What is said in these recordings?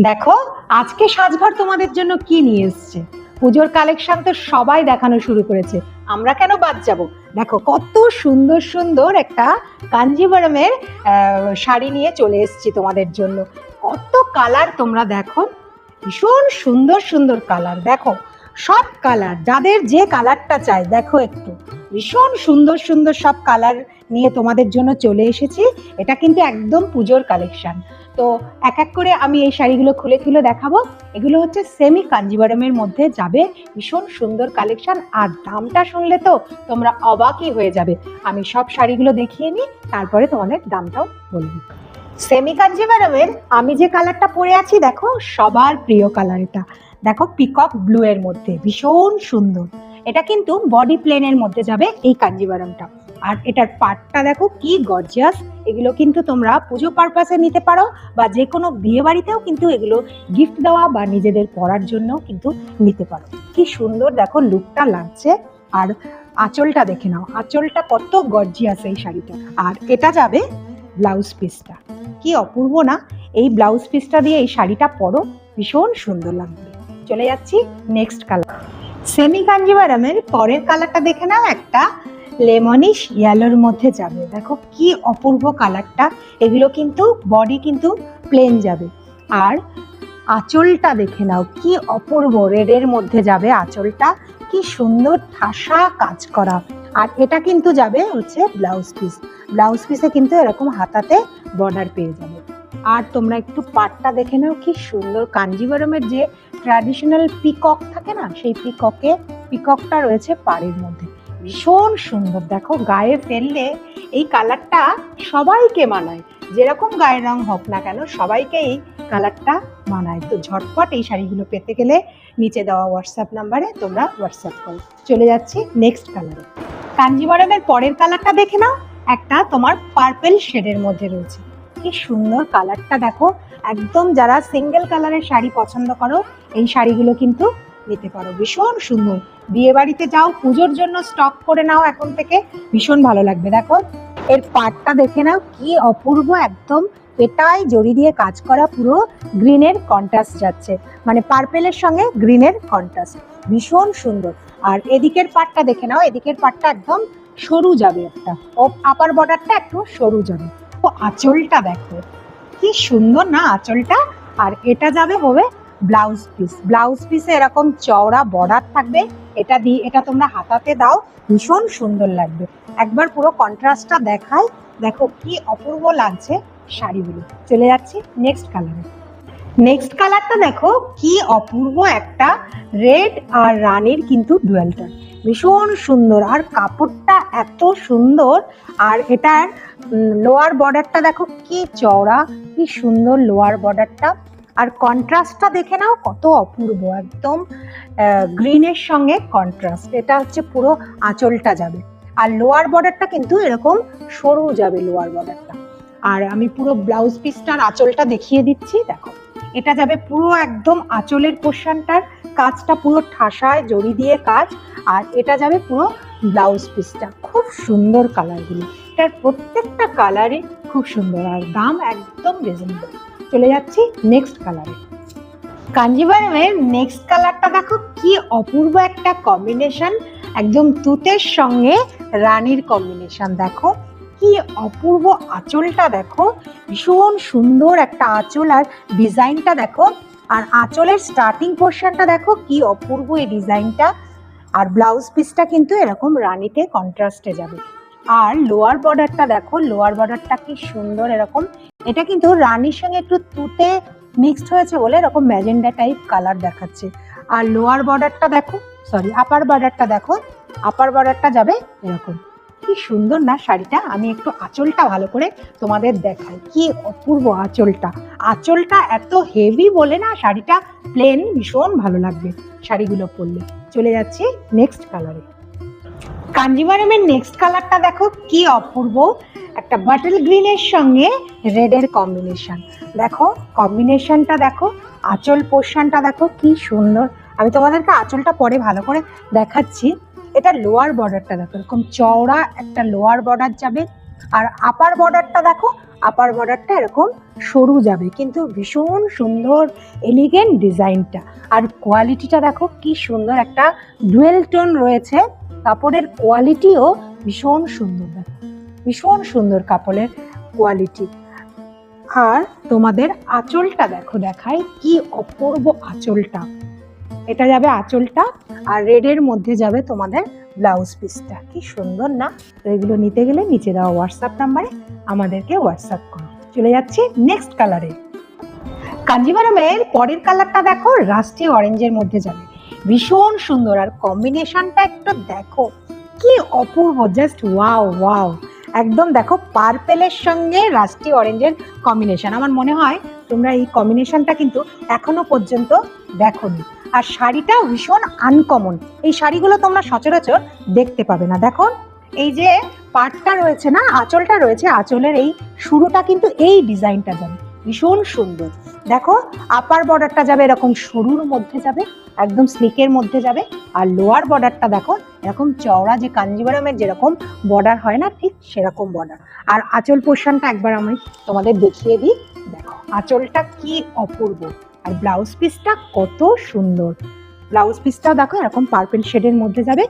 দেখো আজকে সাজঘর তোমাদের জন্য কি নিয়ে এসছে। পুজোর কালেকশন তো সবাই দেখানো শুরু করেছে, আমরা কেন বাদ যাব। দেখো কত সুন্দর সুন্দর একটা কাঞ্জিভারমের শাড়ি নিয়ে চলে এসেছি তোমাদের জন্য। কত কালার তোমরা দেখো, ভীষণ সুন্দর সুন্দর কালার। দেখো সব কালার, যাদের যে কালারটা চাই দেখো একটু, ভীষণ সুন্দর সুন্দর সব কালার নিয়ে তোমাদের জন্য চলে এসেছি। এটা কিন্তু একদম পুজোর কালেকশন। তো এক এক করে আমি এই শাড়িগুলো খুলে খুলে দেখাবো। এগুলো হচ্ছে সেমি কাঞ্জিভারমের মধ্যে যাবে, ভীষণ সুন্দর কালেকশন। আর দামটা শুনলে তো তোমরা অবাকই হয়ে যাবে। আমি সব শাড়িগুলো দেখিয়ে নিই, তারপরে তোমাদের দামটাও বলবো। সেমি কাঞ্জিভারমের আমি যে কালারটা পরে আছি দেখো, সবার প্রিয় কালার এটা। দেখো পিকক ব্লু এর মধ্যে, ভীষণ সুন্দর। এটা কিন্তু বডি প্লেনের মধ্যে যাবে এই কাঞ্জিভারমটা। আর এটার পাটটা দেখো কি গর্জিয়াস। এগুলো কিন্তু তোমরা পুজো পারপাসে নিতে পারো, বা যে কোনো বিয়ে বাড়িতেও কিন্তু এগুলো গিফট দেওয়া বা নিজেদের পরার জন্য কিন্তু নিতে পারো। কি সুন্দর দেখো লুকটা লাগছে। আর আঁচলটা দেখে নাও, আঁচলটা কত গর্জিয়াস এই শাড়িটা। আর এটা যাবে ব্লাউজ পিসটা, কি অপূর্ব না। এই ব্লাউজ পিসটা দিয়ে এই শাড়িটা পরো, ভীষণ সুন্দর লাগবে। চলে যাচ্ছি নেক্সট কালার। সেমি কাঞ্জিভারমের পরের কালারটা দেখে নাও, একটা লেমনিশ ইয়েলোর মধ্যে যাবে। দেখো কি অপূর্ব কালারটা। এগুলো কিন্তু বডি কিন্তু প্লেন যাবে। আর আঁচলটা দেখে নাও, কি অপূর্ব রেডের মধ্যে যাবে আঁচলটা, কি সুন্দর ঠাসা কাজ করা। আর এটা কিন্তু যাবে হচ্ছে ব্লাউজ পিস। ব্লাউজ পিসে কিন্তু এরকম হাতাতে বর্ডার পেয়ে যাবে। আর তোমরা একটু পাটটা দেখে নাও, কি সুন্দর। কাঞ্জিভারমের যে ট্র্যাডিশনাল পিকক থাকে না, সেই পিককটা রয়েছে পাড়ের মধ্যে, ভীষণ সুন্দর। দেখো গায়ে ফেললে এই কালারটা সবাইকে মানায়, যেরকম গায়ের রং হোক না কেন সবাইকে এই কালারটা মানায়। তো ঝটপট এই শাড়িগুলো পেতে গেলে নিচে দেওয়া হোয়াটসঅ্যাপ নাম্বারে তোমরা হোয়াটসঅ্যাপ করো। চলে যাচ্ছি নেক্সট কালারে। কাঞ্জিভারমের পরের কালারটা দেখে নাও, একটা তোমার পার্পেল শেডের মধ্যে রয়েছে। কি সুন্দর কালারটা দেখো। একদম যারা সিঙ্গেল কালারের শাড়ি পছন্দ করো, এই শাড়িগুলো কিন্তু নিতে পারো, ভীষণ সুন্দর। বিয়ে বাড়িতে যাও, পুজোর জন্য স্টক করে নাও এখন থেকে, ভীষণ ভালো লাগবে। দেখো এর পাটটা দেখে নাও, কি অপূর্ব। একদম পেটায় জড়ি দিয়ে কাজ করা, পুরো গ্রিনের কন্ট্রাস্ট যাচ্ছে, মানে পার্পেলের সঙ্গে গ্রিনের কন্ট্রাস্ট, ভীষণ সুন্দর। আর এদিকের পাটটা দেখে নাও, এদিকের পাটটা একদম সরু যাবে, একটা ও আপার বর্ডারটা একটু সরু যাবে। ও আঁচলটা দেখো কি সুন্দর না আঁচলটা। আর এটা যাবে হবে ব্লাউজ পিস। ব্লাউজ পিসে এরকম চওড়া বর্ডার থাকবে, এটা দিয়ে এটা তোমরা হাতাতে দাও, ভীষণ সুন্দর লাগবে। একবার পুরো কন্ট্রাস্টটা দেখাই, দেখো কি অপূর্ব লাগছে শাড়িগুলো। চলে যাচ্ছি নেক্সট কালারে। নেক্সট কালারটা দেখো কি অপূর্ব, একটা রেড আর রানীর কিন্তু ডুয়েলটা, ভীষণ সুন্দর। আর কাপড়টা এত সুন্দর। আর এটার লোয়ার বর্ডারটা দেখো কি চওড়া, কি সুন্দর লোয়ার বর্ডারটা। আর কন্ট্রাস্টটা দেখে নাও কত অপূর্ব, একদম গ্রিনের সঙ্গে কন্ট্রাস্ট। এটা হচ্ছে পুরো আঁচলটা যাবে। আর লোয়ার বর্ডারটা কিন্তু এরকম সরু যাবে লোয়ার বর্ডারটা। আর আমি পুরো ব্লাউজ পিসটার আঁচলটা দেখিয়ে দিচ্ছি। দেখো এটা যাবে পুরো একদম আঁচলের পোর্শনটার কাজটা পুরো ঠাসায় জড়ি দিয়ে কাজ। আর এটা যাবে পুরো ব্লাউজ পিসটা, খুব সুন্দর কালারগুলো। এটার প্রত্যেকটা কালারই খুব সুন্দর, আর দাম একদম রিজনেবল। চলে যাচ্ছি নেক্সট কালারে। কাঞ্জিভারমের নেক্সট কালারটা দেখো কি অপূর্ব একটা কম্বিনেশন, একদম তুতের সঙ্গে রানীর কম্বিনেশন। দেখো কি অপূর্ব আঁচলটা দেখো, ভীষণ সুন্দর একটা আঁচল। আর ডিজাইনটা দেখো, আর আঁচলের স্টার্টিং পোর্শনটা দেখো কি অপূর্ব এই ডিজাইনটা। আর ব্লাউজ পিসটা কিন্তু এরকম রানীতে কন্ট্রাস্টে যাবে। আর লোয়ার বর্ডারটা দেখো, লোয়ার বর্ডারটা কি সুন্দর এরকম। এটা কিন্তু রানীর সঙ্গে একটু তুতে মিক্সড হয়েছে বলে এরকম ম্যাজেন্ডা টাইপ কালার দেখাচ্ছে। আর লোয়ার বর্ডারটা দেখো, সরি আপার বর্ডারটা দেখো, আপার বর্ডারটা যাবে এরকম। কি সুন্দর না শাড়িটা। আমি একটু আঁচলটা ভালো করে তোমাদের দেখাই, কি অপূর্ব আঁচলটা। আঁচলটা এত হেভি বলে না, শাড়িটা প্লেন ভীষণ ভালো লাগবে শাড়িগুলো পরলে। চলে যাচ্ছি নেক্সট কালারে। কাঞ্জিভারমের নেক্সট কালারটা দেখো কি অপূর্ব, একটা বাটল গ্রিনের সঙ্গে রেডের কম্বিনেশন। দেখো কম্বিনেশনটা দেখো, আঁচল পোর্শনটা দেখো কি সুন্দর। আমি তোমাদেরকে আঁচলটা পরে ভালো করে দেখাচ্ছি। এটা লোয়ার বর্ডারটা দেখো, এরকম চওড়া একটা লোয়ার বর্ডার যাবে। আর আপার বর্ডারটা দেখো, আপার বর্ডারটা এরকম সরু যাবে, কিন্তু ভীষণ সুন্দর এলিগেন্ট ডিজাইনটা। আর কোয়ালিটিটা দেখো কি সুন্দর, একটা ডুয়েল টোন রয়েছে, কাপড়ের কোয়ালিটিও ভীষণ সুন্দর, দেখো ভীষণ সুন্দর কাপড়ের কোয়ালিটি। আর তোমাদের আঁচলটা দেখো, দেখায় কি অপূর্ব আঁচলটা। এটা যাবে আঁচলটা, আর রেডের মধ্যে যাবে তোমাদের ব্লাউজ পিসটা। কি সুন্দর না? তো এগুলো নিতে গেলে নিচে দেওয়া হোয়াটসঅ্যাপ নাম্বারে আমাদেরকে হোয়াটসঅ্যাপ করো। চলে যাচ্ছি নেক্সট কালারে। কাঞ্জিভারমের পরের কালারটা দেখো, রাস্টি অরেঞ্জের মধ্যে যাবে, ভীষণ সুন্দর। আর কম্বিনেশনটা একটু দেখো কি অপূর্ব, জাস্ট ওয়াও ওয়াও। একদম দেখো পার্পেলের সঙ্গে রাস্টি অরেঞ্জের কম্বিনেশন। আমার মনে হয় তোমরা এই কম্বিনেশনটা কিন্তু এখনো পর্যন্ত দেখোনি। আর শাড়িটা ভীষণ আনকমন, এই শাড়িগুলো তোমরা সচরাচর দেখতে পাবে না। দেখো এই যে পাটটা রয়েছে না, আঁচলটা রয়েছে, আঁচলের এই শুরুটা কিন্তু এই ডিজাইনটা যাবে, ভীষণ সুন্দর। দেখো আপার বর্ডারটা যাবে এরকম সরুর মধ্যে যাবে, একদম স্লিকের মধ্যে যাবে। আর লোয়ার বর্ডারটা দেখো এরকম চওড়া, যে কাঞ্জিভারমের যেরকম বর্ডার হয় না, ঠিক সেরকম বর্ডার। আর আঁচল পোর্শনটা একবার আমি তোমাদের দেখিয়ে দিই। দেখো আঁচলটা কি অপূর্ব, আর ব্লাউজ পিসটা কত সুন্দর। ব্লাউজ পিসটাও দেখো এরকম পার্পল শেডের মধ্যে যাবে।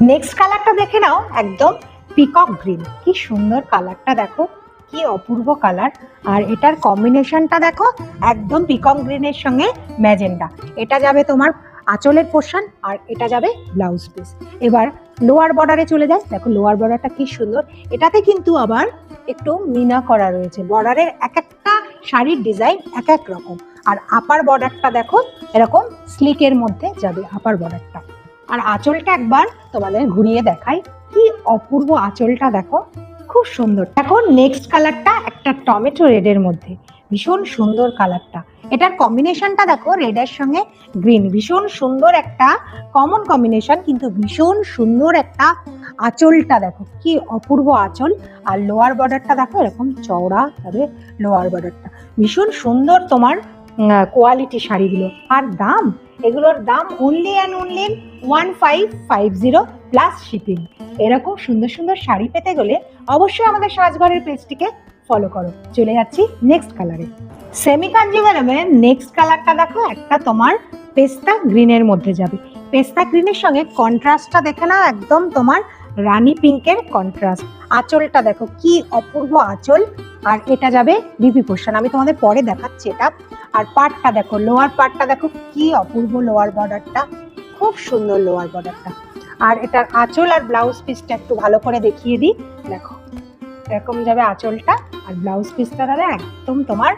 নেক্সট কালারটা দেখে নাও, একদম পিকক গ্রিন। কি সুন্দর কালারটা, দেখো কি অপূর্ব কালার। আর এটার কম্বিনেশনটা দেখো, একদম পিকক গ্রিনের সঙ্গে ম্যাজেন্ডা। এটা যাবে তোমার আঁচলের পোর্শন, আর এটা যাবে ব্লাউজ পিস। এবার লোয়ার বর্ডারে চলে যায়। দেখো লোয়ার বর্ডারটা কি সুন্দর, এটাতে কিন্তু আবার একটু মিনা করা রয়েছে। বর্ডারের এক একটা শাড়ির ডিজাইন এক এক রকম। আর আপার বর্ডারটা দেখো এরকম স্লিকের মধ্যে যাবে আপার বর্ডারটা। আর আঁচলটা একবার তোমাদের ঘুরিয়ে দেখাই, কি অপূর্ব আঁচলটা দেখো, খুব সুন্দর। দেখো নেক্সট কালারটা একটা টমেটো রেডের মধ্যে, ভীষণ সুন্দর কালারটা। এটার কম্বিনেশনটা দেখো রেডের সঙ্গে গ্রিন, ভীষণ সুন্দর একটা কমন কম্বিনেশন, কিন্তু ভীষণ সুন্দর একটা আঁচলটা দেখো কি অপূর্ব আঁচল। আর লোয়ার বর্ডারটা দেখো এরকম চওড়া যাবে লোয়ার বর্ডারটা, ভীষণ সুন্দর তোমার কোয়ালিটি শাড়িগুলো। আর দাম, এগুলোর দাম only and only 1550 plus shipping. এরকম সুন্দর সুন্দর শাড়ি পেতে গেলে অবশ্যই আমাদের সাজঘরের পেজটিকে ফলো করো। চলে যাচ্ছি নেক্সট কালারে। সেমি কাঞ্জিভারমের নেক্সট কালারটা দেখো, একটা তোমার পেস্তা গ্রিনের মধ্যে যাবে। পেস্তা গ্রিনের সঙ্গে কন্ট্রাস্টটা দেখে না, একদম তোমার রানী পিঙ্কের কন্ট্রাস্ট। আঁচলটা দেখো কি অপূর্ব আঁচল। আর এটা যাবে বিপি পোর্শন, আমি তোমাদের পরে দেখাচ্ছি এটা। আর পার্টটা দেখো, লোয়ার পার্টটা দেখো কি অপূর্ব, লোয়ার বর্ডারটা খুব সুন্দর, লোয়ার বর্ডারটা। আর এটার আঁচল আর ব্লাউজ পিসটা একটু ভালো করে দেখিয়ে দিই। দেখো এরকম যাবে আঁচলটা, আর ব্লাউজ পিসটা দাদা একদম তোমার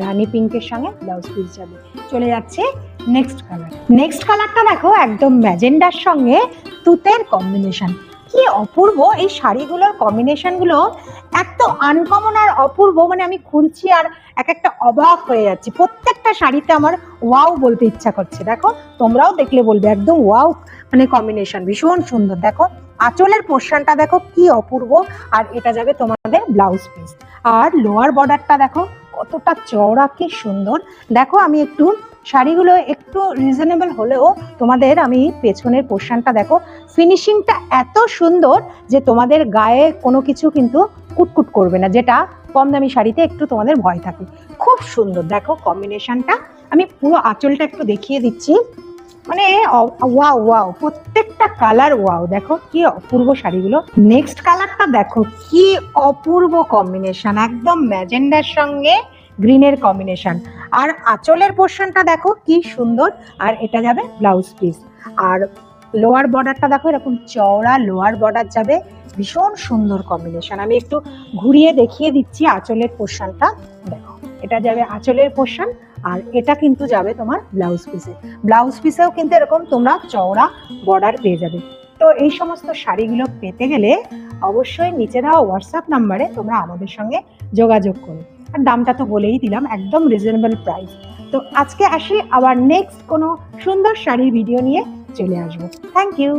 রানী পিঙ্কের সঙ্গে ব্লাউজ পিস যাবে। চলে যাচ্ছে নেক্সট কালার। নেক্সট কালারটা দেখো একদম ম্যাজেন্ডার সঙ্গে তুতের কম্বিনেশন। কি অপূর্ব এই শাড়িগুলোর কম্বিনেশনগুলো, এত আনকমন আর অপূর্ব, মানে আমি খুলছি আর এক একটা অবাক হয়ে যাচ্ছি। প্রত্যেকটা শাড়িতে আমার ওয়াও বলতে ইচ্ছা করছে। দেখো তোমরাও দেখলে বলবে একদম ওয়াও, মানে কম্বিনেশন ভীষণ সুন্দর। দেখো আঁচলের পোর্শনটা দেখো কি অপূর্ব, আর এটা যাবে তোমাদের ব্লাউজ পিস। আর লোয়ার বর্ডারটা দেখো কতটা চওড়া, কি সুন্দর। দেখো আমি একটু শাড়িগুলো একটু রিজনেবল হলেও তোমাদের আমি পেছনের পোর্শনটা দেখো, ফিনিশিংটা এত সুন্দর যে তোমাদের গায়ে কোনো কিছু কিন্তু কুটকুট করবে না, যেটা কম দামি শাড়িতে একটু তোমাদের ভয় থাকে। খুব সুন্দর দেখো কম্বিনেশনটা। আমি পুরো আঁচলটা একটু দেখিয়ে দিচ্ছি, মানে ওয়াও ওয়াও, প্রত্যেকটা কালার ওয়াও। দেখো কি অপূর্ব শাড়িগুলো। নেক্সট কালারটা দেখো কি অপূর্ব কম্বিনেশন, একদম ম্যাজেন্ডার সঙ্গে গ্রিনের কম্বিনেশন। আর আঁচলের পোর্শনটা দেখো কি সুন্দর, আর এটা যাবে ব্লাউজ পিস। আর লোয়ার বর্ডারটা দেখো এরকম চওড়া লোয়ার বর্ডার যাবে, ভীষণ সুন্দর কম্বিনেশন। আমি একটু ঘুরিয়ে দেখিয়ে দিচ্ছি আঁচলের পোর্শনটা। দেখো এটা যাবে আঁচলের পোর্শন, আর এটা কিন্তু যাবে তোমার ব্লাউজ পিসে। ব্লাউজ পিসেও কিন্তু এরকম তোমরা চওড়া বর্ডার পেয়ে যাবে। তো এই সমস্ত শাড়িগুলো পেতে গেলে অবশ্যই নিচে দেওয়া হোয়াটসঅ্যাপ নাম্বারে তোমরা আমাদের সঙ্গে যোগাযোগ করো। আর দামটা তো বলেই দিলাম, একদম রিজনেবল প্রাইস। তো আজকে আসি, আবার নেক্সট কোনো সুন্দর শাড়ির ভিডিও নিয়ে চলে আসবো। Thank you.